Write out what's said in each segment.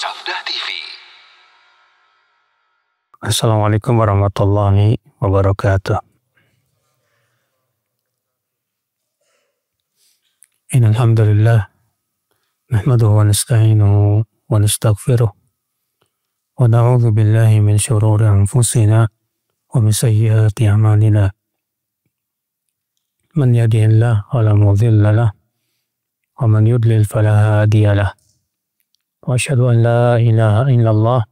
Sabda TV. Assalamualaikum warahmatullahi wabarakatuh. Innal hamdalillah nahmaduhu wa nasta'inuhu wa nastaghfiruh wa na'udzu billahi min shururi anfusina wa min sayyiati a'malina. Man yahdihillahu fala mudilla lahu wa man yudlil fala hadiya lahu. Wa asyhadu an la ilaha illallah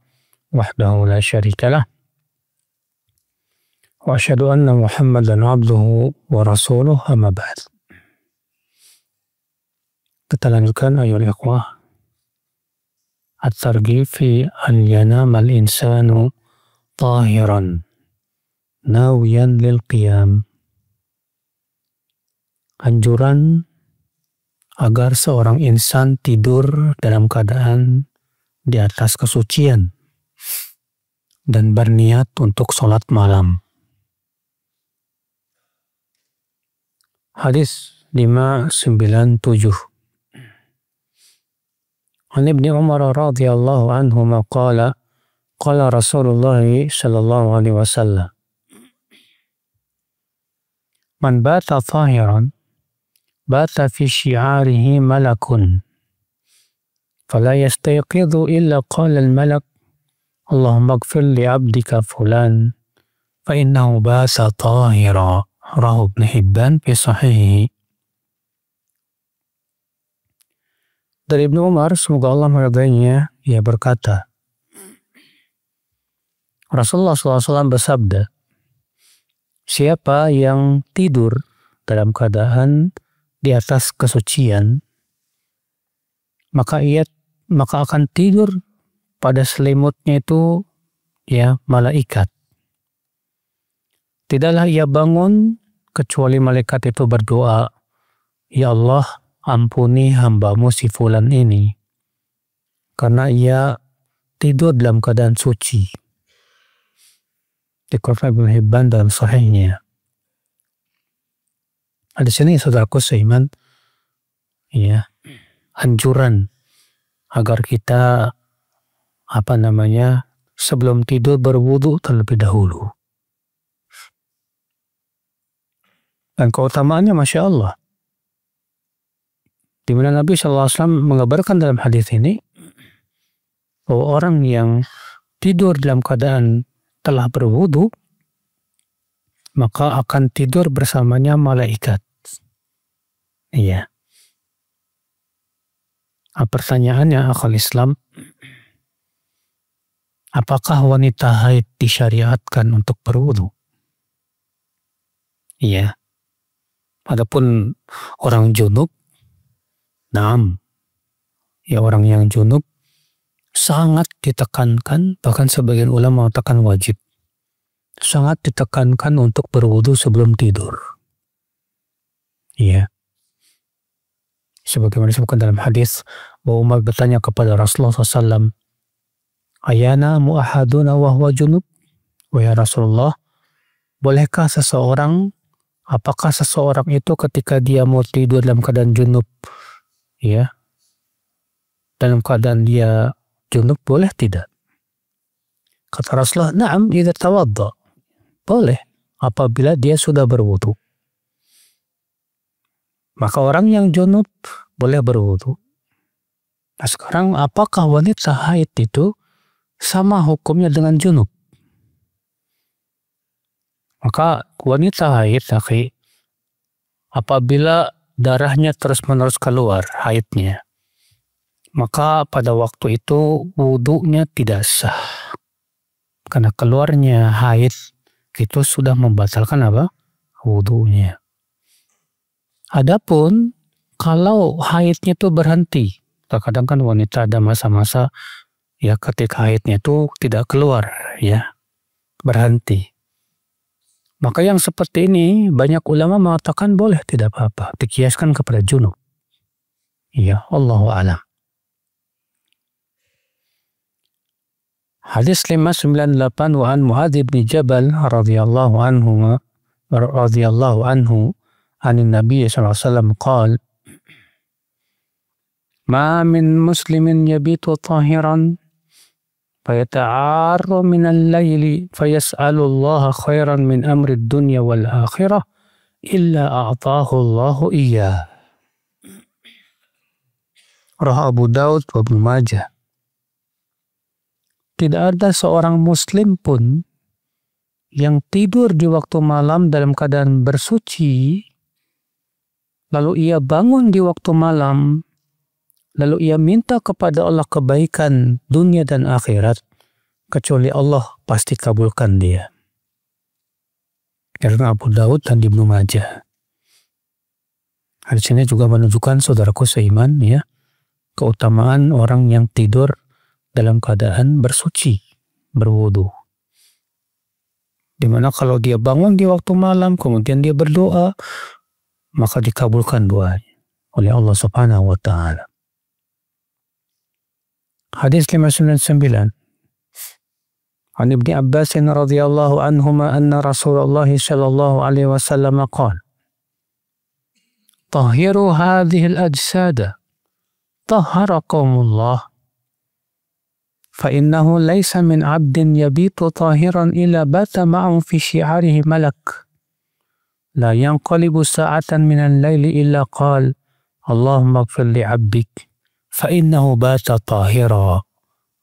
wahdahu la syarika lah. Wa asyhadu anna Muhammadan abduhu wa rasuluh, amma ba'd. Kita lanjutkan ayol ikhwah. At-targhib fi an yanama al-insanu tahiran nawiyan lil qiyam. Anjuran agar seorang insan tidur dalam keadaan di atas kesucian dan berniat untuk sholat malam. Hadis 597. An Ibni Umar radhiyallahu anhuma qala qala Rasulullah sallallahu alaihi wasallam, man bata tahiran bata fi syi'arihi malakun fala yastayqidhu illa qala al-malak Allahumma ighfir li 'abdika fulan fa innahu bata tahira. Rawahu Ibnu Hibban fi sahihihi. Dari Ibnu Umar, semoga Allah meridainya, ia berkata, Rasulullah SAW bersabda, siapa yang tidur dalam keadaan di atas kesucian, maka akan tidur pada selimutnya itu malaikat. Tidaklah ia bangun kecuali malaikat itu berdoa, ya Allah, ampuni hambamu si fulan ini karena ia tidur dalam keadaan suci. Dikeluarkan Ibnu Hibban dalam sahihnya. Di sini saudaraku seiman, anjuran agar kita sebelum tidur berwudu terlebih dahulu. Dan keutamaannya Masya Allah, di mana Nabi SAW mengabarkan dalam hadis ini bahwa orang yang tidur dalam keadaan telah berwudu maka akan tidur bersamanya malaikat. Iya. Pertanyaannya akal Islam, apakah wanita haid disyariatkan untuk berwudu? Iya. Adapun orang junub, naam. Ya, orang yang junub sangat ditekankan, bahkan sebagian ulama mengatakan wajib. Sangat ditekankan untuk berwudu sebelum tidur. Iya. Sebagaimana disebutkan dalam hadis bahwa Umar bertanya kepada Rasulullah SAW, ayana mu'ahaduna wa huwa junub? Wahai Rasulullah, bolehkah apakah seseorang itu ketika dia mau tidur dalam keadaan junub, dalam keadaan dia junub, boleh tidak? Kata Rasulullah, na'am idza tawadda. Boleh apabila dia sudah berwudu. Maka orang yang junub boleh berwudu. Nah, sekarang apakah wanita haid itu sama hukumnya dengan junub? Maka wanita haid, apabila darahnya terus-menerus keluar haidnya, maka pada waktu itu wudunya tidak sah. Karena keluarnya haid itu sudah membatalkan wudunya. Adapun kalau haidnya itu berhenti, terkadang kan wanita ada masa-masa ketika haidnya itu tidak keluar, berhenti. Maka yang seperti ini banyak ulama mengatakan boleh, tidak apa-apa, dikiaskan kepada junub. Ya, Allahu a'lam. Hadis 598 wa an Muadz bin Jabal radhiyallahu anhu an Nabi sallallahu alaihi wasallam qala ma min muslimin yabitu tahiran fayata'arra minal laili fayas'alullaha khairan min amri dunya wal akhirah illa a'tahu Allahu iyyah. Rawahu Abu Daud wa Ibnu Majah. Tidak ada seorang muslim pun yang tidur di waktu malam dalam keadaan bersuci, lalu ia bangun di waktu malam, lalu ia minta kepada Allah kebaikan dunia dan akhirat, kecuali Allah pasti kabulkan dia. Karena Abu Daud dan Ibnu Majah. Hadis ini juga menunjukkan, saudaraku seiman, ya, keutamaan orang yang tidur dalam keadaan bersuci, berwudu. Dimana kalau dia bangun di waktu malam, kemudian dia berdoa, maka dikabulkan doanya oleh Allah Subhanahu wa Ta'ala. Hadis 599. An Ibni Abbas radhiyallahu anhuma anna Rasulullah sallallahu alaihi wasallam qala: "Tahhiru hadhihi al-ajsada, tahharakumullah. فإنه ليس من عبد يبيت طاهرا إلا بات معه في شعاره ملك لا ينقلب ساعة من الليل إلا قال اللهم اغفر لعبدك فإنه بات طاهرا."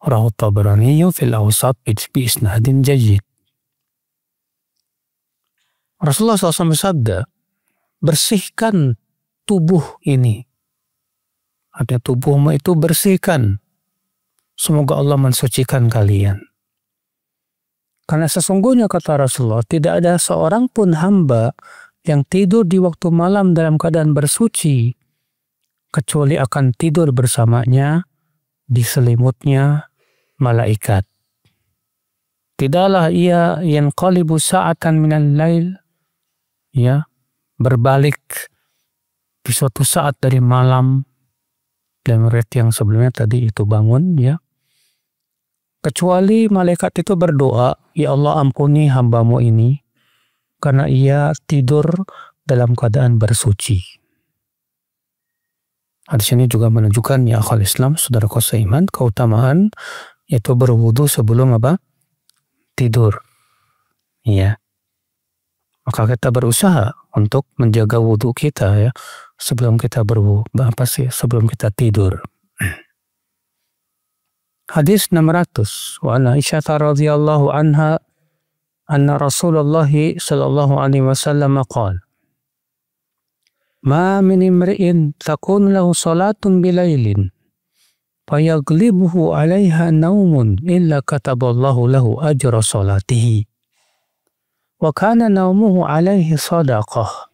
رواه الطبراني في الأوسط بإسناد جيد. Rasulullah SAW bersabda, bersihkan tubuh ini. Artinya tubuhmu itu bersihkan. Semoga Allah mensucikan kalian. Karena sesungguhnya, kata Rasulullah, tidak ada seorang pun hamba yang tidur di waktu malam dalam keadaan bersuci, kecuali akan tidur bersamanya di selimutnya malaikat. Tidaklah ia yanqalibu sa'atan minal lail, ya, berbalik di suatu saat dari malam, dalam riwayat yang sebelumnya tadi itu bangun, ya, kecuali malaikat itu berdoa, ya Allah ampuni hambamu ini karena ia tidur dalam keadaan bersuci. Hadis ini juga menunjukkan, ya akhwal Islam, saudaraku seiman, keutamaan yaitu berwudu sebelum apa? Tidur. Ya. Maka kita berusaha untuk menjaga wudu kita, ya, sebelum kita sebelum kita tidur. Hadis 600. Wa an Aisyah radhiyallahu anha anna Rasulullah sallallahu alaihi wasallam qala: "Ma min imri'in takun lahu salatun bilailin fayaghlibuhu 'alaiha naumun illa kataballahu lahu ajra salatihi wa kana naumuhu 'alaihi shadaqah."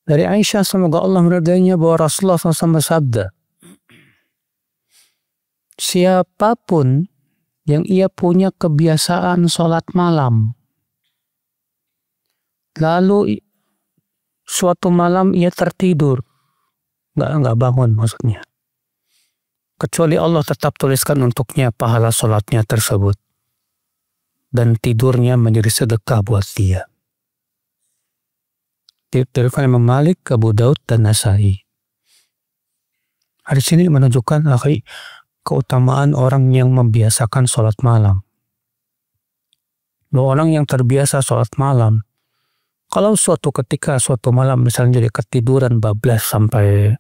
Dari Aisyah, semoga Allah meridainya, bahwa Rasulullah SAW bersabda, siapapun yang ia punya kebiasaan sholat malam, lalu suatu malam ia tertidur, nggak bangun maksudnya, kecuali Allah tetap tuliskan untuknya pahala sholatnya tersebut, dan tidurnya menjadi sedekah buat dia. Diriwayatkan Imam Malik, Abu Daud, dan Nasai. Hadis ini menunjukkan keutamaan orang yang membiasakan sholat malam. Bahwa orang yang terbiasa sholat malam, kalau suatu ketika, suatu malam misalnya jadi ketiduran bablas sampai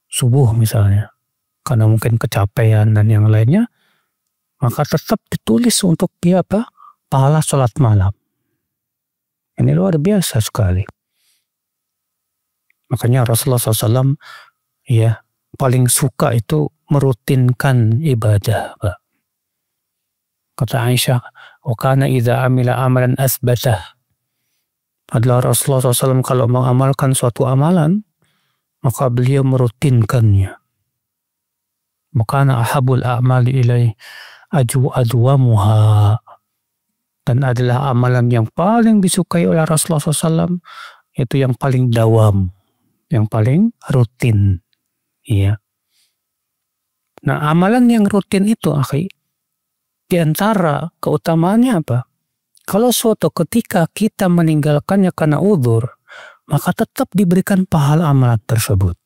subuh misalnya, karena mungkin kecapean dan yang lainnya, maka tetap ditulis untuk dia pahala sholat malam. Ini luar biasa sekali. Makanya Rasulullah SAW, ya, paling suka itu merutinkan ibadah. Kata Aisyah, wa kana idza amila amalan asbatah. Adalah Rasulullah SAW kalau mengamalkan suatu amalan, maka beliau merutinkannya. Makana ahabul a'mali ilai adwamuha. Dan adalah amalan yang paling disukai oleh Rasulullah SAW, itu yang paling dawam, yang paling rutin. Iya. Nah, amalan yang rutin itu, di antara keutamaannya apa? Kalau suatu ketika kita meninggalkannya karena uzur, maka tetap diberikan pahala amalan tersebut.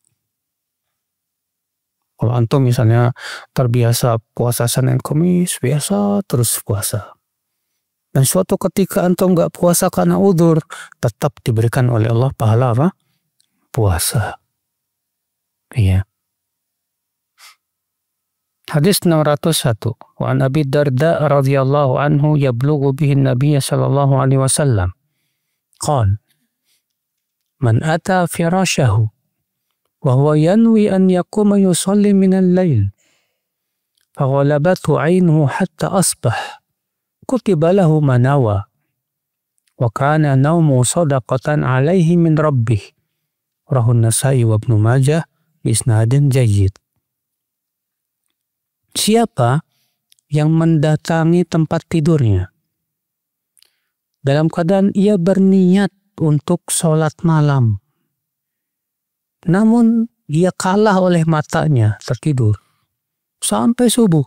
Kalau antum misalnya terbiasa puasa Senin Kamis, biasa terus puasa. Dan suatu ketika antum nggak puasa karena udzur, tetap diberikan oleh Allah pahala apa? Puasa. Iya. Hadis 601. Wa an Abi Darda radhiyallahu anhu yablughu bihi an-nabiy sallallahu alaihi wasallam. Qala: Man ata firashahu wa huwa yanwi an yaquma yusalli min al-lail faghalabathu 'ainuhu hatta asbah kutiba lahu ma nawa wa kana nawmu sadaqatan 'alaihi min rabbih. Rawahu an-Nasa'i wa Ibnu Majah bi isnadin jayyid. Siapa yang mendatangi tempat tidurnya dalam keadaan ia berniat untuk sholat malam, namun ia kalah oleh matanya tertidur sampai subuh,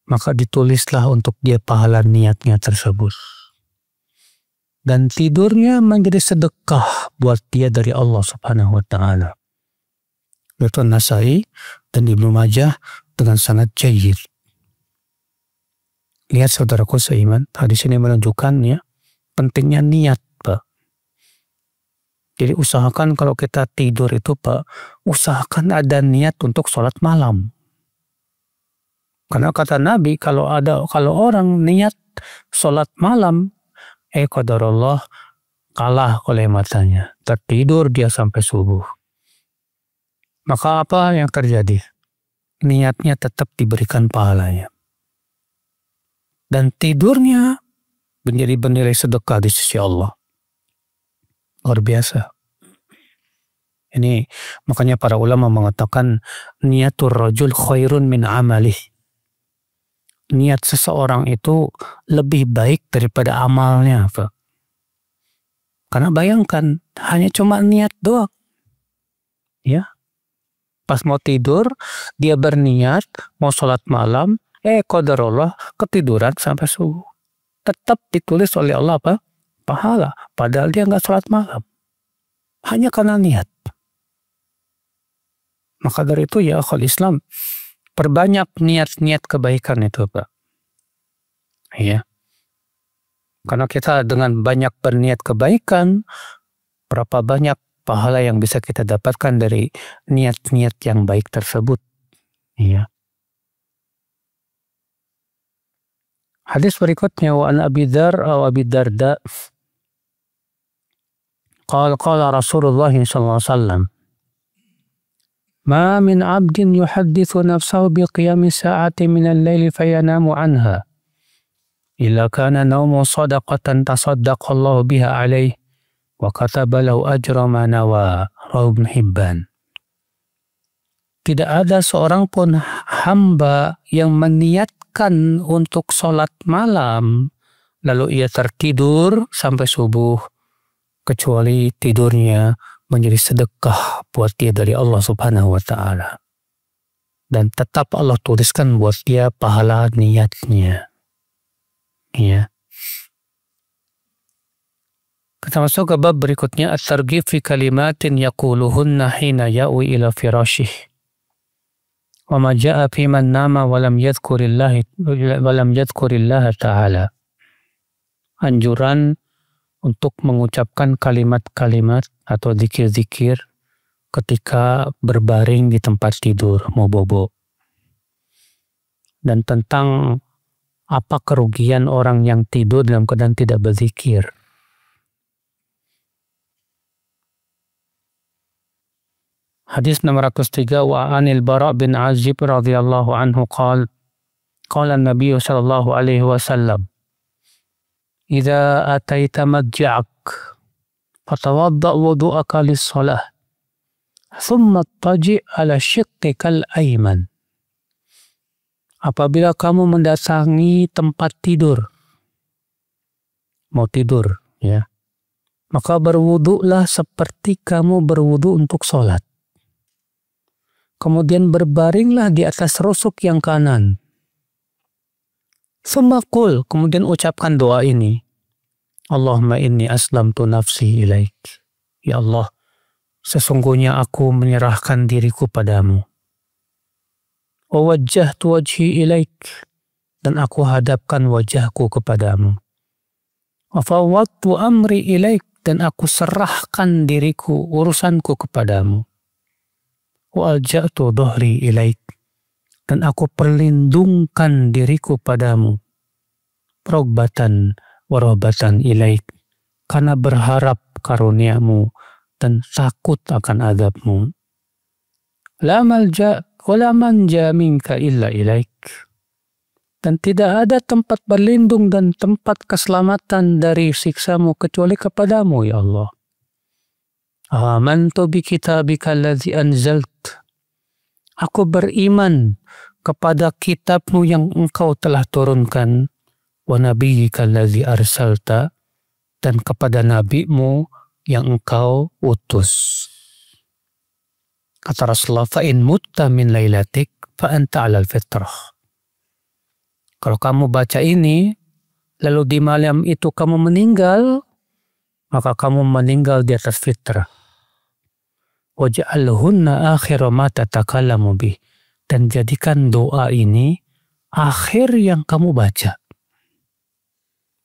maka ditulislah untuk dia pahala niatnya tersebut. Dan tidurnya menjadi sedekah buat dia dari Allah Subhanahu wa Ta'ala. Itu Nasai dan Ibnu Majah dengan sanad jayyid. Lihat saudaraku seiman, hadis ini menunjukkan ya pentingnya niat, Pak. Jadi usahakan kalau kita tidur itu, Pak, usahakan ada niat untuk sholat malam. Karena kata Nabi, kalau orang niat sholat malam, qadarullah kalah oleh matanya, tertidur dia sampai subuh. Maka apa yang terjadi? Niatnya tetap diberikan pahalanya. Dan tidurnya menjadi bernilai sedekah di sisi Allah. Luar biasa. Ini makanya para ulama mengatakan niatur rajul khairun min amalih. Niat seseorang itu lebih baik daripada amalnya, Pak. Karena bayangkan hanya cuma niat doang. Ya. Pas mau tidur, dia berniat mau sholat malam, qadarullah ketiduran sampai subuh. Tetap ditulis oleh Allah apa? Pahala. Padahal dia nggak sholat malam. Hanya karena niat. Maka dari itu ya akhul Islam, perbanyak niat-niat kebaikan itu, Pak. Iya. Karena kita dengan banyak berniat kebaikan, berapa banyak pahala yang bisa kita dapatkan dari niat-niat yang baik tersebut. Iya. Hadis berikutnya wa an Abi Darda qala Rasulullah sallallahu alaihi wasallam ma min 'abdin yuhaddithu nafsahu bi qiyami sa'ati min al-laili fayanamu 'anha illa kana nawmu sadaqatan tasaddaqallahu biha 'alaihi wa kataba lahu ajra ma nawa. Rawahu Ibnu Hibban. Tidak ada seorang pun hamba yang meniatkan untuk sholat malam lalu ia tertidur sampai subuh kecuali tidurnya menjadi sedekah buat dia dari Allah Subhanahu wa Ta'ala. Dan tetap Allah tuliskan buat dia pahala niatnya. Ya. Kita masuk ke bab berikutnya, at-targhib fi kalimatin yaquluhunna hina ya'wi ila firashih. Wa ma ja'a fi man nama wa lam yadhkurillaha ta'ala. Anjuran untuk mengucapkan kalimat-kalimat atau zikir-zikir ketika berbaring di tempat tidur, mau bobo. Dan tentang apa kerugian orang yang tidur dalam keadaan tidak berzikir. Hadis 603 wa anil Bara' bin Azib radhiyallahu anhu qala an-nabiy sallallahu alaihi wasallam idza ataita madja'ak fatawadda' wudu'aka lis-shalah thumma ittaji' ala shiqqikal ayman. Apabila kamu mendatangi tempat tidur, mau tidur, ya, maka berwudu'lah seperti kamu berwudu untuk sholat. Kemudian berbaringlah di atas rusuk yang kanan. Tsumma qul, kemudian ucapkan doa ini. Allahumma inni aslamtu nafsi ilaik. Ya Allah, sesungguhnya aku menyerahkan diriku padamu. wa wajjahtu wajhi ilaik, dan aku hadapkan wajahku kepadamu. Wa fawwadtu amri ilaik, dan aku serahkan diriku, urusanku kepadamu. Wa alja'tu dhahri ilaik, dan aku perlindungkan diriku padamu. Rogbatan warobatan ilaik, karena berharap karuniamu dan takut akan azabmu. La malja wa la manja minka illa ilaik, dan tidak ada tempat berlindung dan tempat keselamatan dari siksamu kecuali kepadamu, ya Allah. Amantu bi kitabika alladzi anzalt, aku beriman kepada kitabmu yang engkau telah turunkan, wa nabiyyika alladzi arsalta, dan kepada nabimu yang engkau utus. Kata Rasulullah, fa in mutta min lailatik fa anta 'alal fitrah. Kalau kamu baca ini lalu di malam itu kamu meninggal, maka kamu meninggal di atas fitrah. Waj'alhunna akhira ma tatakallamu bih, dan jadikan doa ini akhir yang kamu baca.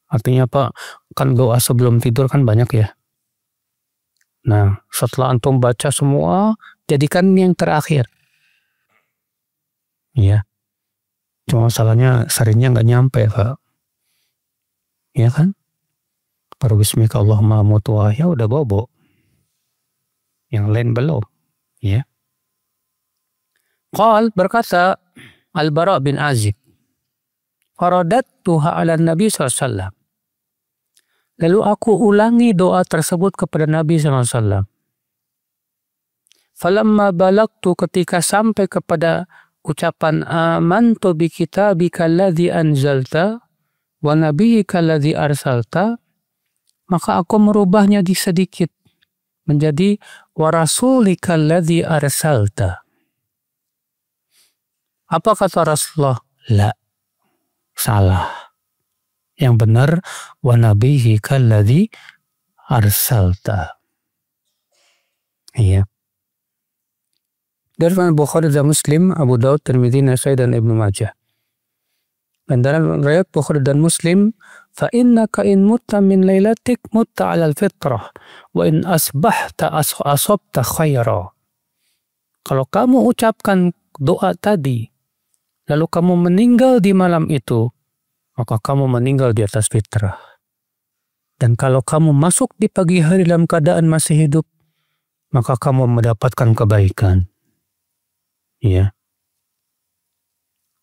Artinya apa? Kan doa sebelum tidur kan banyak ya. Nah, setelah antum baca semua, jadikan yang terakhir. Ya. Cuma masalahnya seringnya nggak nyampe, Pak. Ya kan? Baru bismika Allahumma amutu wa ahya udah bobo. Yang lain belum. Ya. Qal berkata Al-Bara bin Azib, faradattuha 'ala Nabi SAW. Lalu aku ulangi doa tersebut kepada Nabi SAW. Falamma balagtu, ketika sampai kepada ucapan amantu bi kitabika alladzi anzalta wa nabiyyika alladzi arsalta, maka aku merubahnya di sedikit menjadi wa rasulika alladzi arsalta. Apa kata Rasulullah? La, salah. Yang benar wa nabiyyika alladzi arsalta. Iya. Dari Bukhari dan Muslim, Abu Daud, Tirmidzi, Nasai, dan Ibnu Majah. Dan dalam riwayat Bukhari dan Muslim, fa innaka in mutta min lailatik mutta 'alal fitrah wa in asbahta asabta khaira. Kalau kamu ucapkan doa tadi, lalu kamu meninggal di malam itu, maka kamu meninggal di atas fitrah. Dan kalau kamu masuk di pagi hari dalam keadaan masih hidup, maka kamu mendapatkan kebaikan. Ya.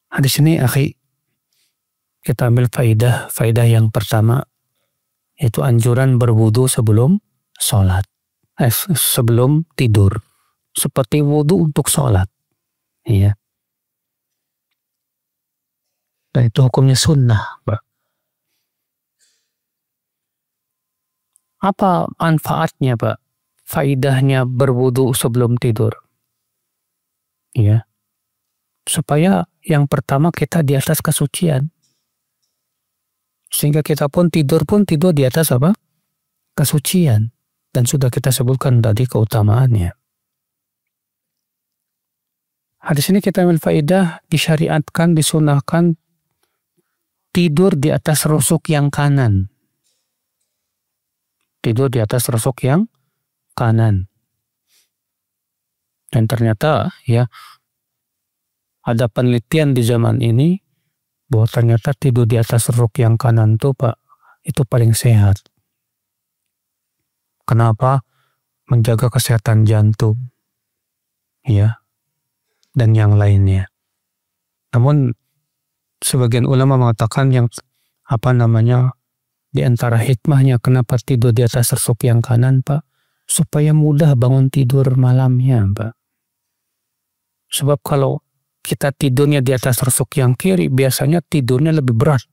Hadis ini, akhi, kita ambil faidah yang pertama, yaitu anjuran berwudu sebelum sholat, sebelum tidur, seperti wudu untuk sholat. Ya. Dan itu hukumnya sunnah, Pak. Apa manfaatnya, Pak? Faidahnya berwudu sebelum tidur. Ya. Supaya yang pertama kita di atas kesucian. Sehingga kita pun tidur di atas apa? Kesucian. Dan sudah kita sebutkan tadi keutamaannya. Hadis ini kita ambil faidah, disyariatkan, disunahkan tidur di atas rusuk yang kanan. Tidur di atas rusuk yang kanan. Dan ternyata ya ada penelitian di zaman ini bahwa ternyata tidur di atas rusuk yang kanan tuh, Pak, itu paling sehat. Kenapa? Menjaga kesehatan jantung. Ya. Dan yang lainnya. Namun sebagian ulama mengatakan yang di antara hikmahnya kenapa tidur di atas rusuk yang kanan, Pak, supaya mudah bangun tidur malamnya, Pak. Sebab kalau kita tidurnya di atas rusuk yang kiri, biasanya tidurnya lebih berat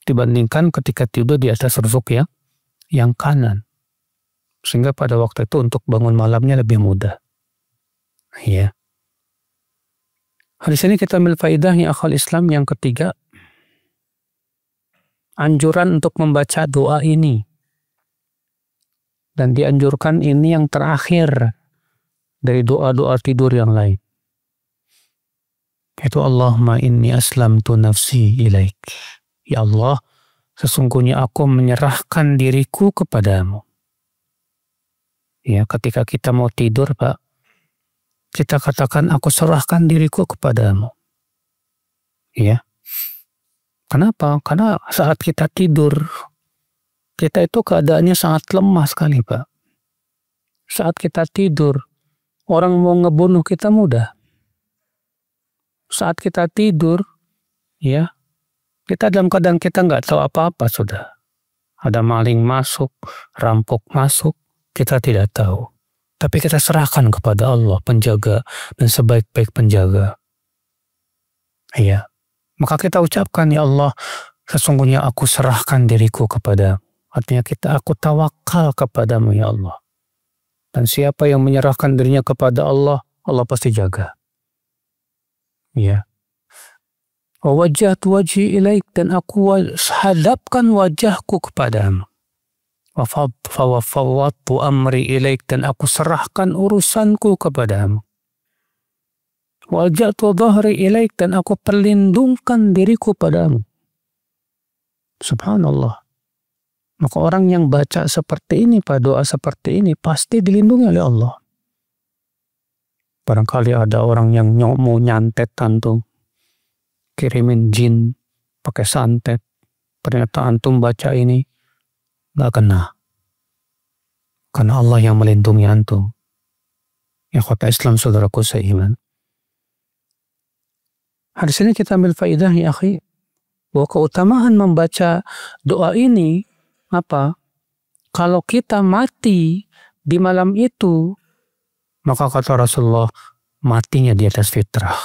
dibandingkan ketika tidur di atas rusuk yang kanan. Sehingga pada waktu itu untuk bangun malamnya lebih mudah. Ya. Hadis ini kita ambil faidahnya akal Islam yang ketiga, anjuran untuk membaca doa ini. Dan dianjurkan ini yang terakhir dari doa-doa tidur yang lain. Itu Allahumma inni aslamtu nafsi ilaik. Ya Allah, sesungguhnya aku menyerahkan diriku kepadamu. Ya, ketika kita mau tidur, Pak, kita katakan aku serahkan diriku kepadamu. Ya. Kenapa? Karena saat kita tidur, kita itu keadaannya sangat lemah sekali, Pak. Saat kita tidur, orang mau ngebunuh kita mudah. Saat kita tidur, ya, kita dalam keadaan kita nggak tahu apa-apa sudah. Ada maling masuk, rampok masuk, kita tidak tahu. Tapi kita serahkan kepada Allah, penjaga dan sebaik-baik penjaga. Iya. Maka kita ucapkan, ya Allah, sesungguhnya aku serahkan diriku kepada. Artinya aku tawakal kepadamu, ya Allah. Dan siapa yang menyerahkan dirinya kepada Allah, Allah pasti jaga. Ya. Wajjahtu wajhi ilaik, dan aku hadapkan wajahku kepadamu. Fawwadtu amri ilaik, dan aku serahkan urusanku kepadamu. Walja'tu dhahri ilaik, dan aku perlindungkan diriku padamu. Subhanallah. Maka orang yang baca seperti ini, pada doa seperti ini, pasti dilindungi oleh Allah. Barangkali ada orang yang mau nyantet antum, kirimin jin pakai santet, ternyata antum baca ini nggak kena, karena Allah yang melindungi antum. Ya kota Islam, saudaraku seiman. Hadis ini kita ambil faidah, ya akhi, bahwa keutamaan membaca doa ini apa? Kalau kita mati di malam itu, maka kata Rasulullah, matinya di atas fitrah.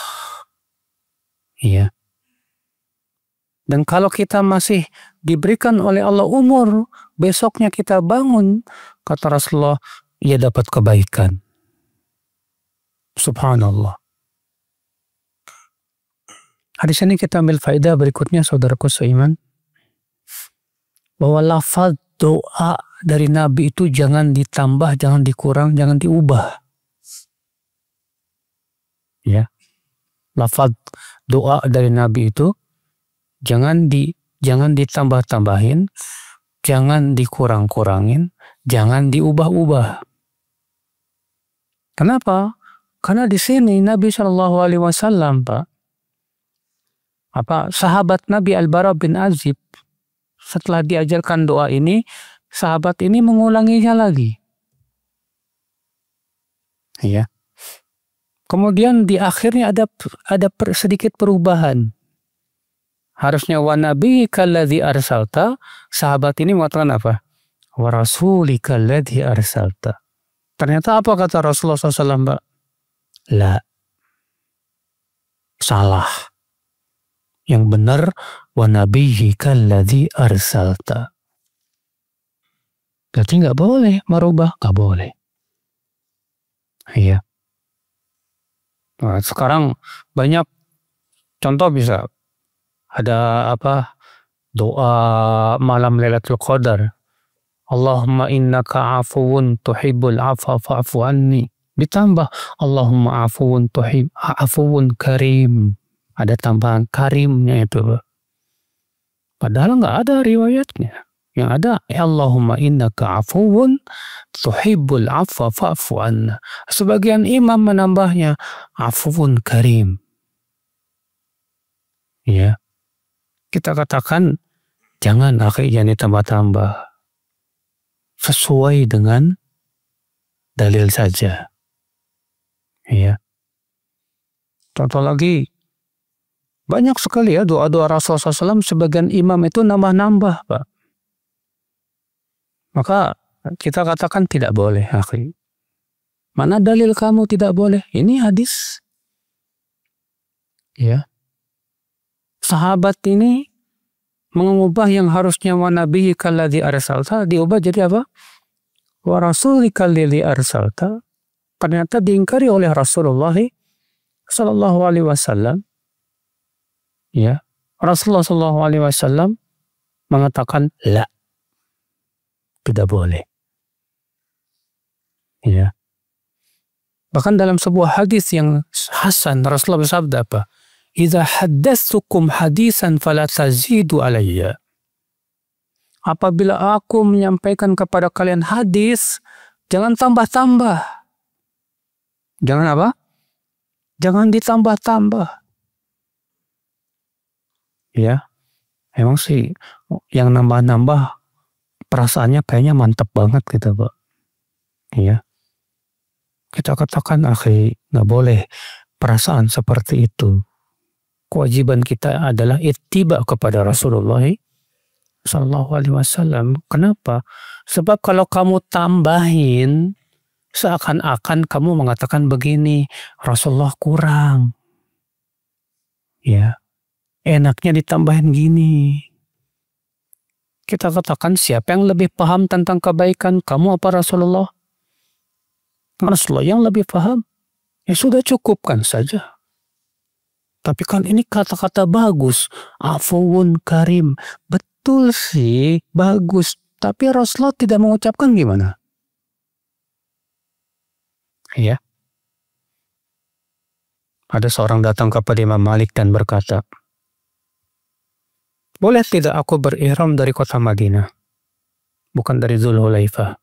Iya. Dan kalau kita masih diberikan oleh Allah umur, besoknya kita bangun, kata Rasulullah, ia dapat kebaikan. Subhanallah. Hadis ini kita ambil faedah berikutnya, saudaraku seiman, bahwa lafaz doa dari Nabi itu jangan ditambah, jangan dikurang, jangan diubah. Ya, lafaz doa dari Nabi itu jangan ditambah-tambahin, jangan dikurang-kurangin, jangan diubah-ubah. Kenapa? Karena di sini Nabi Shallallahu Alaihi Wasallam, Pak, sahabat Nabi Al-Bara bin Azib, setelah diajarkan doa ini, sahabat ini mengulanginya lagi. Ya. Kemudian di akhirnya ada sedikit perubahan. Harusnya wa nabiyyika alladzi arsalta, sahabat ini mengatakan apa? Wa rasulika alladzi arsalta. Ternyata apa kata Rasulullah SAW, Mbak? La. Salah. Yang benar, wa nabiyyika alladzi arsalta. Berarti nggak boleh merubah, nggak boleh. Iya. Nah, sekarang banyak contoh, bisa ada doa malam Lailatul Qadar, Allahumma innaka afuwun tuhibbul afwa fa'fu anni, ditambah Allahumma afuwun karim, ada tambahan karimnya itu. Padahal nggak ada riwayatnya. Yang ada, Allahumma innaka afuwun tuhibbul afwa fa'fu anna. Sebagian imam menambahnya afuwun karim. Ya. Kita katakan jangan ditambah-tambah. Sesuai dengan dalil saja. Ya. Contoh lagi, banyak sekali ya doa-doa Rasulullah SAW, sebagian imam itu nambah-nambah, Pak. Maka kita katakan tidak boleh, akhi. Mana dalil kamu tidak boleh? Ini hadis. Ya. Sahabat ini mengubah yang harusnya wa nabiyyika alladzi arsalta, diubah jadi apa? Wa rasulika alladzi arsalta. Ternyata diingkari oleh Rasulullah sallallahu alaihi wasallam. Ya. Rasulullah sallallahu alaihi wasallam mengatakan la. Tidak boleh. Ya. Bahkan dalam sebuah hadis yang hasan, Rasulullah bersabda apa? idza haddatsukum hadisan fala tazidu alayya. Apabila aku menyampaikan kepada kalian hadis, jangan tambah-tambah. Jangan apa? Jangan ditambah-tambah. Ya, emang sih yang nambah-nambah perasaannya kayaknya mantap banget gitu, Pak. Iya. Kita katakan, akhi, nggak boleh perasaan seperti itu. Kewajiban kita adalah ittiba kepada Rasulullah Sallallahu Alaihi Wasallam. Kenapa? Sebab kalau kamu tambahin, seakan-akan kamu mengatakan begini, Rasulullah kurang. Ya, enaknya ditambahin gini. Kita katakan, siapa yang lebih paham tentang kebaikan, kamu apa Rasulullah? Rasulullah yang lebih paham. Ya sudah, cukupkan saja. Tapi kan ini kata-kata bagus. Afuwun karim. Betul sih, bagus. Tapi Rasulullah tidak mengucapkan gimana? Ya. Ada seorang datang kepada Imam Malik dan berkata, boleh tidak aku berihram dari kota Madinah? Bukan dari Dzulhulaifah.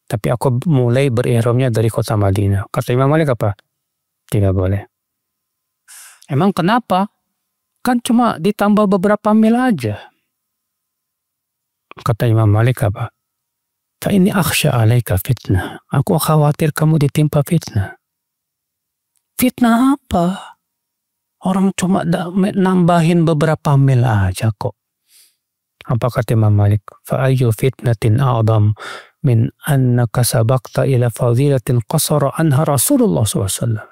Tapi aku mulai berihramnya dari kota Madinah. Kata Imam Malik apa? Tidak boleh. Emang kenapa? Kan cuma ditambah beberapa mil aja. Kata Imam Malik apa? Fa ini akhsha alaika fitnah. Aku khawatir kamu ditimpa fitnah. Fitnah apa? Orang cuma nambahin beberapa mil aja kok. Apa kata Imam Malik? Fa ayyu fitnatin a'dham min annaka sabaqta ila fadilatin qasara anha Rasulullah SAW.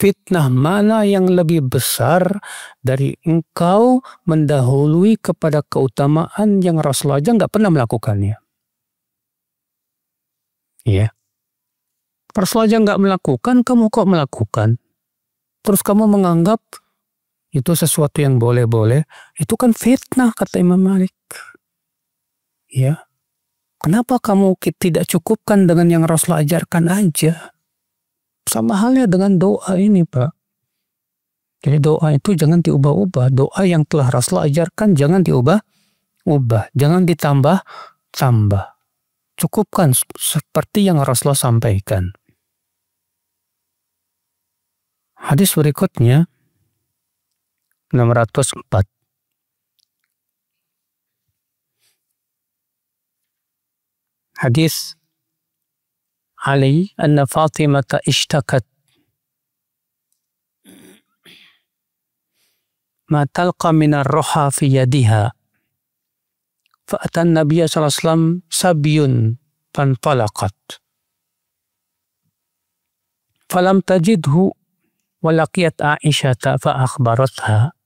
Fitnah mana yang lebih besar dari engkau mendahului kepada keutamaan yang Rasulullah aja nggak pernah melakukannya. Iya. Rasulullah aja nggak melakukan, kamu kok melakukan? Terus kamu menganggap itu sesuatu yang boleh-boleh, itu kan fitnah, kata Imam Malik. Ya. Kenapa kamu tidak cukupkan dengan yang Rasulullah ajarkan aja? Sama halnya dengan doa ini, Pak. Jadi doa itu jangan diubah-ubah. Doa yang telah Rasulullah ajarkan jangan diubah-ubah. Jangan ditambah-tambah. Cukupkan seperti yang Rasulullah sampaikan. Hadis berikutnya 604. Hadis Ali anna Fatimah ishtakat ma talqa min ar-ruha fi yadiha fa ata an-nabiy sallallahu alaihi wasallam sabyun fantalaqat falam tajidhu wa laqiyat Aisyah fa akhbaratha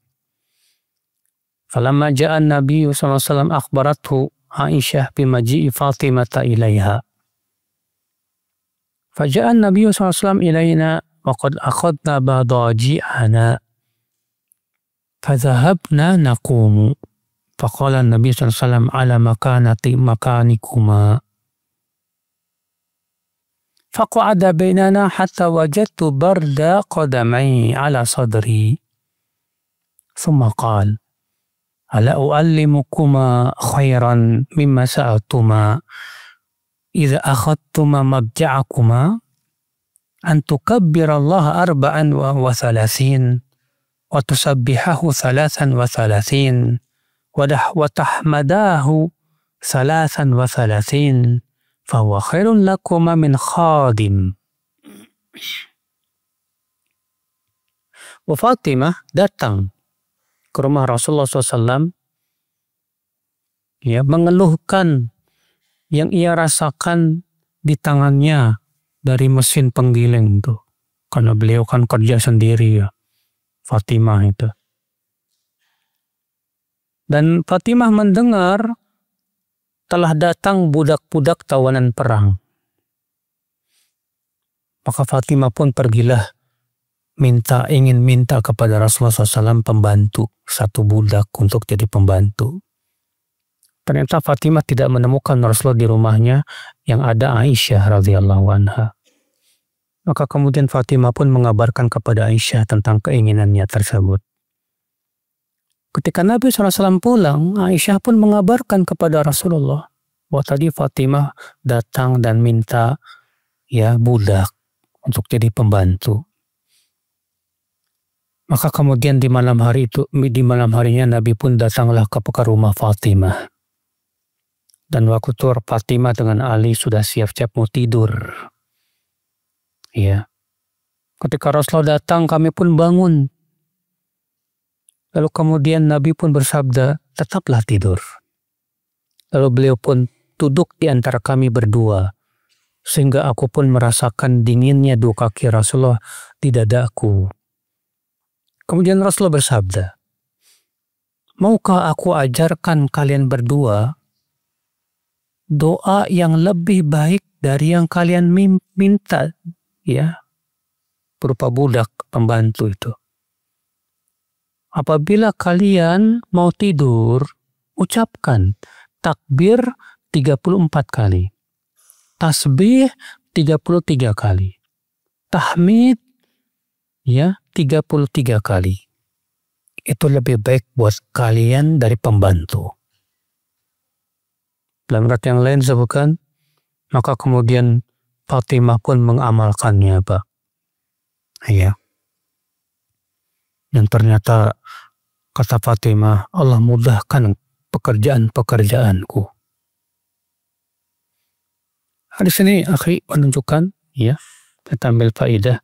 falamma jaa an-nabiy sallallahu alaihi wasallam akhbarathu Aisyah bimaji'i Fatimah ilaiha. Faja'a an-nabiy sallallahu alaihi wasallam ilaina wa qad akhadna badaji'ana. Fadhahabna naqumu. Faqala an-nabiy sallallahu alaihi wasallam ala makanikuma. Faqa'ada bainana hatta wajadtu barda qadamai ala sadri. Thumma qala ألا أعلمكما خيرا مما سألتما إذا أخذتما مضجعكما أن تكبر الله 34 وتسبحه 33 وتحمداه 33 فهو خير لكما من خادم. Fatimah datang ke rumah Rasulullah SAW, ya, mengeluhkan yang ia rasakan di tangannya dari mesin penggiling itu, karena beliau kan kerja sendiri, ya, Fatimah itu. Dan Fatimah mendengar telah datang budak-budak tawanan perang. Maka Fatimah pun pergilah ingin minta kepada Rasulullah SAW pembantu, satu budak untuk jadi pembantu. Ternyata Fatimah tidak menemukan Rasulullah di rumahnya, yang ada Aisyah radhiyallahu anha. Maka kemudian Fatimah pun mengabarkan kepada Aisyah tentang keinginannya tersebut. Ketika Nabi SAW pulang, Aisyah pun mengabarkan kepada Rasulullah bahwa tadi Fatimah datang dan minta budak untuk jadi pembantu. Maka kemudian di malam harinya Nabi pun datanglah ke rumah Fatimah. Dan waktu itu Fatimah dengan Ali sudah siap-siap mau tidur. Ya. Ketika Rasulullah datang, kami pun bangun. Lalu kemudian Nabi pun bersabda, tetaplah tidur. Lalu beliau pun duduk di antara kami berdua. Sehingga aku pun merasakan dinginnya dua kaki Rasulullah di dadaku. Kemudian Rasulullah bersabda, maukah aku ajarkan kalian berdua doa yang lebih baik dari yang kalian minta, berupa budak pembantu itu. Apabila kalian mau tidur, ucapkan takbir 34 kali, tasbih 33 kali, tahmid 33 kali. Itu lebih baik buat kalian dari pembantu. Dalam riwayat yang lain disebutkan, maka kemudian Fatimah pun mengamalkannya, Pak. Dan ternyata kata Fatimah, Allah mudahkan pekerjaan-pekerjaanku. Hadis ini akhi menunjukkan, kita ambil faidah.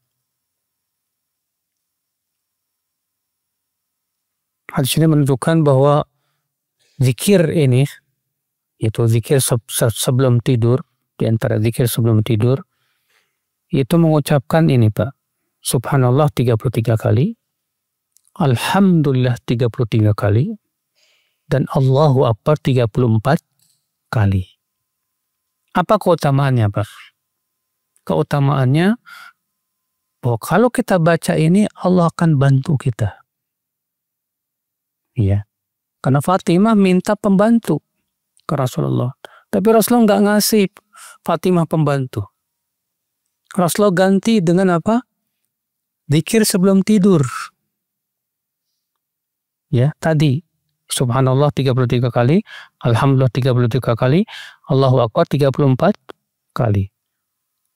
Hadis ini menunjukkan bahwa zikir ini, yaitu zikir sebelum tidur, di antara zikir sebelum tidur, itu mengucapkan ini, Pak. Subhanallah 33 kali, Alhamdulillah 33 kali, dan Allahu Akbar 34 kali. Apa keutamaannya, Pak? Keutamaannya bahwa kalau kita baca ini, Allah akan bantu kita. Karena Fatimah minta pembantu ke Rasulullah. Tapi Rasulullah nggak ngasih Fatimah pembantu. Rasulullah ganti dengan apa? Zikir sebelum tidur. Tadi Subhanallah 33 kali, Alhamdulillah 33 kali, Allahu Akbar 34 kali.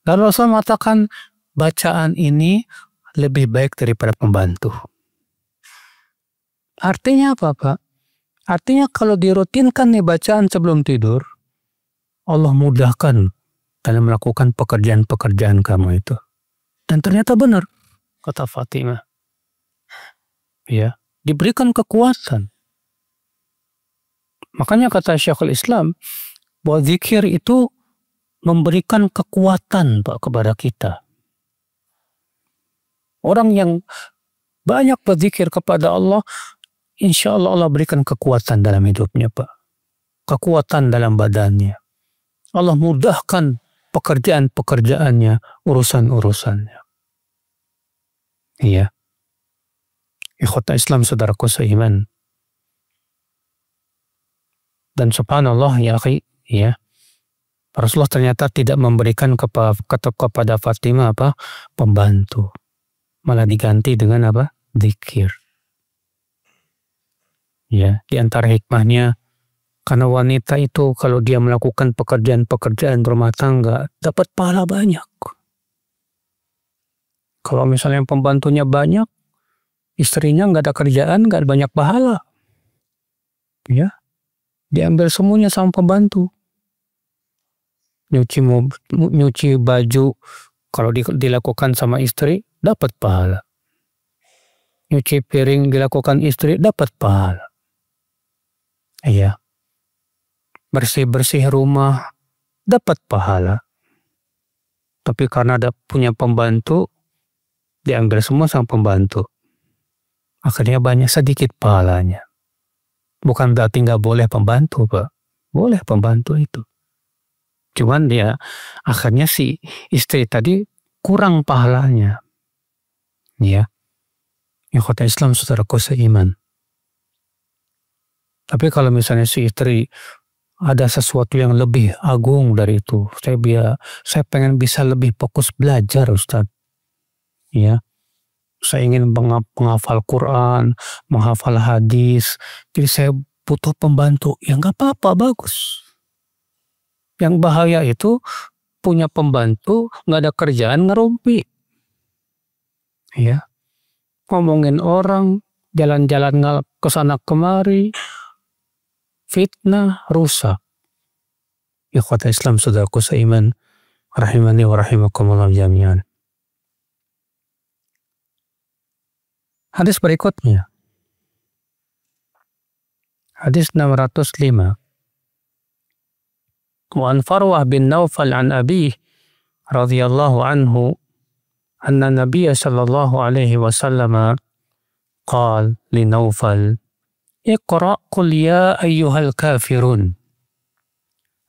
Lalu Rasulullah mengatakan bacaan ini lebih baik daripada pembantu. Artinya apa, Pak? Artinya kalau dirutinkan nih bacaan sebelum tidur, Allah mudahkan dalam melakukan pekerjaan-pekerjaan kamu itu. Dan ternyata benar, kata Fatimah. Diberikan kekuatan. Makanya kata Syekhul Islam, bahwa zikir itu memberikan kekuatan, Pak, kepada kita. Orang yang banyak berzikir kepada Allah, insya Allah Allah berikan kekuatan dalam hidupnya, Pak. Kekuatan dalam badannya. Allah mudahkan pekerjaan-pekerjaannya, urusan-urusannya. Ikhwata Islam, saudaraku seiman. Dan subhanallah ya akhi, Rasulullah ternyata tidak memberikan kepada Fatimah pembantu. Malah diganti dengan zikir. Di antara hikmahnya, karena wanita itu kalau dia melakukan pekerjaan-pekerjaan rumah tangga dapat pahala banyak. Kalau misalnya pembantunya banyak, istrinya nggak ada kerjaan, nggak ada banyak pahala. Diambil semuanya sama pembantu. Nyuci baju kalau dilakukan sama istri dapat pahala. Nyuci piring dilakukan istri dapat pahala. Bersih-bersih rumah dapat pahala. Tapi karena ada punya pembantu, diambil semua sama pembantu. Akhirnya banyak sedikit pahalanya. Bukan berarti nggak boleh pembantu, Pak. Boleh pembantu itu. Cuman dia akhirnya si istri tadi kurang pahalanya. Ikhwata Islam, saudaraku seiman. Tapi kalau misalnya si istri ada sesuatu yang lebih agung dari itu, saya pengen bisa lebih fokus belajar, Ustaz. Ya, saya ingin menghafal Quran, menghafal hadis, jadi saya butuh pembantu. Ya nggak apa-apa, bagus. Yang bahaya itu punya pembantu, nggak ada kerjaan, ngerumpi. Ya, ngomongin orang, jalan-jalan ke sana kemari, fitnah, rusak. Ikhwata Islam saudaraku seiman, rahimani wa rahimakumullah jami'an. Hadis berikutnya. Hadis 605. Wa an Farwah bin Naufal an Abi radhiyallahu anhu anna Nabiya sallallahu alaihi wasallam qala li Naufal iqra qul ya ayyuhal kafirun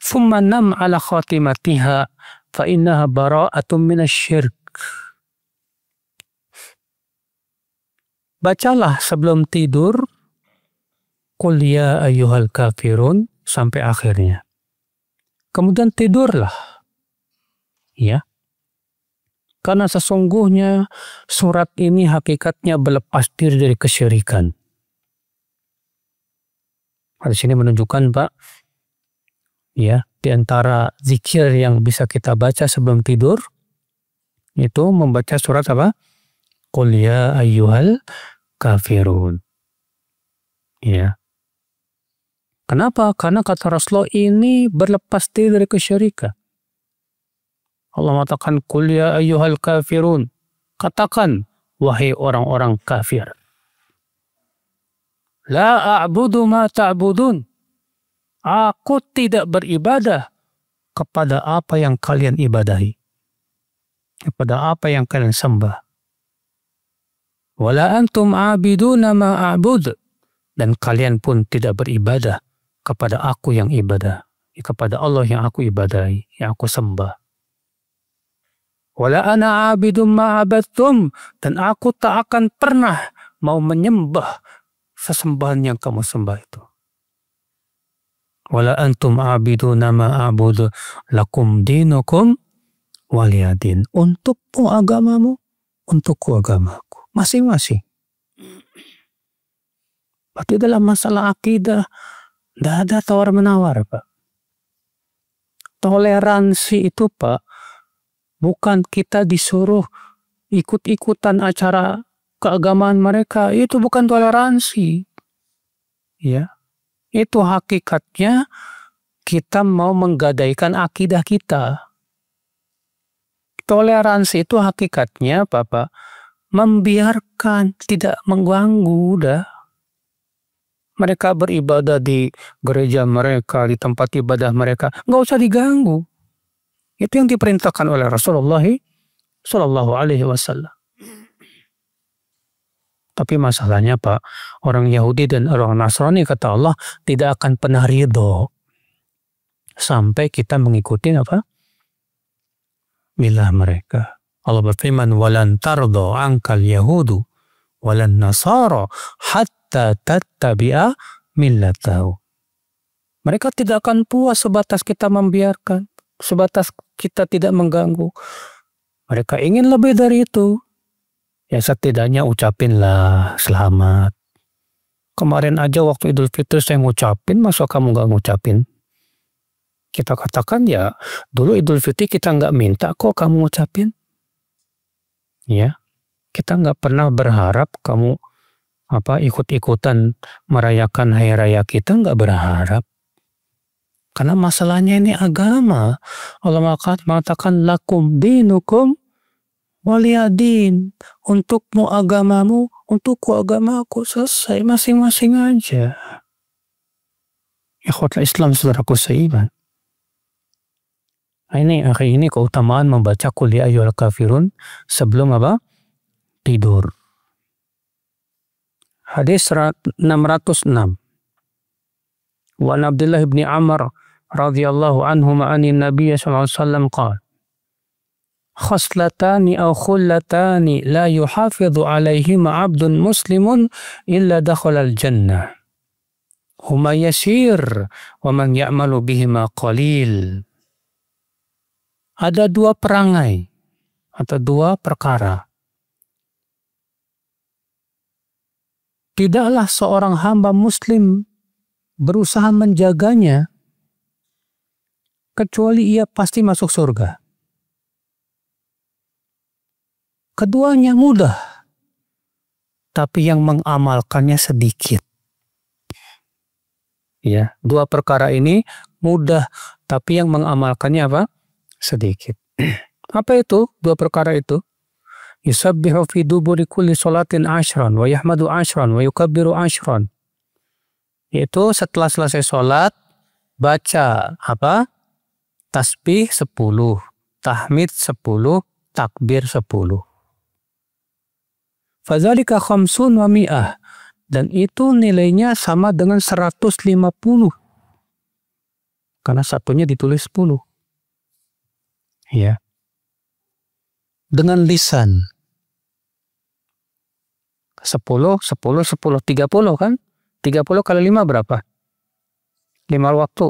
thumma nam ala khatimatiha fa innaha bara'atun minasyirk. Bacalah sebelum tidur qul ya ayyuhal kafirun sampai akhirnya. Kemudian tidurlah. Ya. Karena sesungguhnya surat ini hakikatnya berlepas diri dari kesyirikan. Hadis ini menunjukkan, Pak, ya, di antara zikir yang bisa kita baca sebelum tidur itu membaca surat apa? Qul ya ayyuhal kafirun. Ya. Kenapa? Karena kata Rasulullah ini berlepas diri dari kesyirikan. Allah mengatakan qul ya ayyuhal kafirun. Katakan wahai orang-orang kafir. La a'budu ma ta'budun. Aku tidak beribadah kepada apa yang kalian ibadahi. Kepada apa yang kalian sembah. Wala antum a'biduna ma a'bud. Dan kalian pun tidak beribadah kepada aku yang ibadah. Kepada Allah yang aku ibadahi, yang aku sembah. Wala ana a'bidum ma'abattum. Dan aku tak akan pernah mau menyembah sesembahan yang kamu sembah itu. Wala antum a'biduna ma'abudu lakum dinukum waliyadin. Untukmu agamamu, untukku agamaku. Masing-masing. Berarti dalam masalah akidah tidak ada tawar-menawar, Pak. Toleransi itu, Pak, bukan kita disuruh ikut-ikutan acara keagamaan mereka. Itu bukan toleransi. Ya. Itu hakikatnya kita mau menggadaikan akidah kita. Toleransi itu hakikatnya, Bapak, membiarkan, tidak mengganggu, udah. Mereka beribadah di gereja mereka, di tempat ibadah mereka. Nggak usah diganggu. Itu yang diperintahkan oleh Rasulullah Sallallahu Alaihi Wasallam. Tapi masalahnya, Pak, orang Yahudi dan orang Nasrani, kata Allah, tidak akan pernah ridho sampai kita mengikuti apa? Milah mereka. Allah berfirman, walan tardo angkal Yahudu walan Nasara hatta tattabi'a millatahu. Mereka tidak akan puas sebatas kita membiarkan, sebatas kita tidak mengganggu. Mereka ingin lebih dari itu. Ya setidaknya ucapinlah selamat. Kemarin aja waktu Idul Fitri saya ngucapin, masa kamu nggak ngucapin? Kita katakan ya dulu Idul Fitri kita nggak minta kok kamu ngucapin. Ya, kita nggak pernah berharap kamu ikut-ikutan merayakan hari raya kita, nggak berharap. Karena masalahnya ini agama. Allah mengatakan lakum dinukum waliyadin. Untukmu agamamu, untukku agamaku. Selesai, masing-masing aja. Ikhwatul Islam saudaraku seiman. Hari ini keutamaan membaca qul ya ayyuhal kafirun sebelum apa? Tidur. Hadis 606. Wa an Abdullah bin Amr radhiyallahu anhuma anin Nabiy sallallahu alaihi wasallam qala khaslatani aw khullatani la yuhafidhu alaihima 'abdun muslimun illa dakhala al-jannah. Huma yasir wa man ya'malu bihima qalil. Ada dua perangai atau dua perkara tidaklah seorang hamba muslim berusaha menjaganya kecuali ia pasti masuk surga. Keduanya mudah, tapi yang mengamalkannya sedikit. Ya, dua perkara ini mudah, tapi yang mengamalkannya apa? Sedikit. Apa itu dua perkara itu? Yusabbihu fi duburi kulli salatin ashran wa yahmadu ashran wa yukabbiru ashran. Yaitu setelah selesai sholat baca apa? Tasbih 10, tahmid 10, takbir 10. Fadzalika khamsun wa mi'ah. Dan itu nilainya sama dengan 150. Karena satunya ditulis 10. Ya. Dengan lisan. 10, 10, 10, 30 kan? 30 kali 5 berapa? 5 waktu.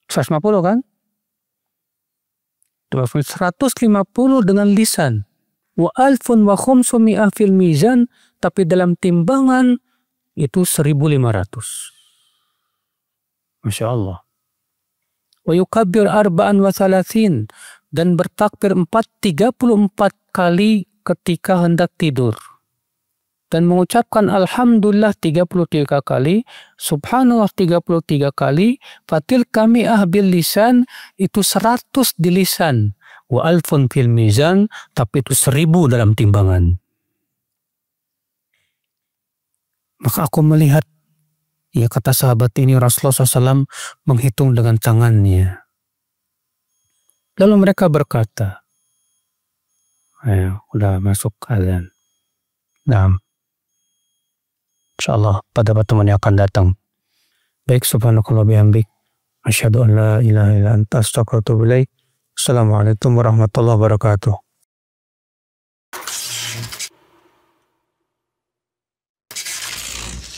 150 kan? 150 dengan lisan. Wa alfun wa khumsumi'ah fil mizan, tapi dalam timbangan itu 1500. Masya Allah. Wa yukabbir arba'an wa thalathin, dan bertakbir 34 kali ketika hendak tidur. Dan mengucapkan Alhamdulillah 33 kali, Subhanallah 33 kali, fatil kami'ah bil lisan, itu 100 di lisan. Wa alfun fil mizan, tapi itu 1000 dalam timbangan. Maka aku melihat, ya kata sahabat ini, Rasulullah SAW menghitung dengan tangannya. Lalu mereka berkata, udah masuk azan. Nah, insyaallah pada pertemuan yang akan datang. Baik, subhanakallah bihamdik, asyhadu an la ilaha illa anta astaghfiruka wa atubu ilaik. Assalamualaikum warahmatullahi wabarakatuh.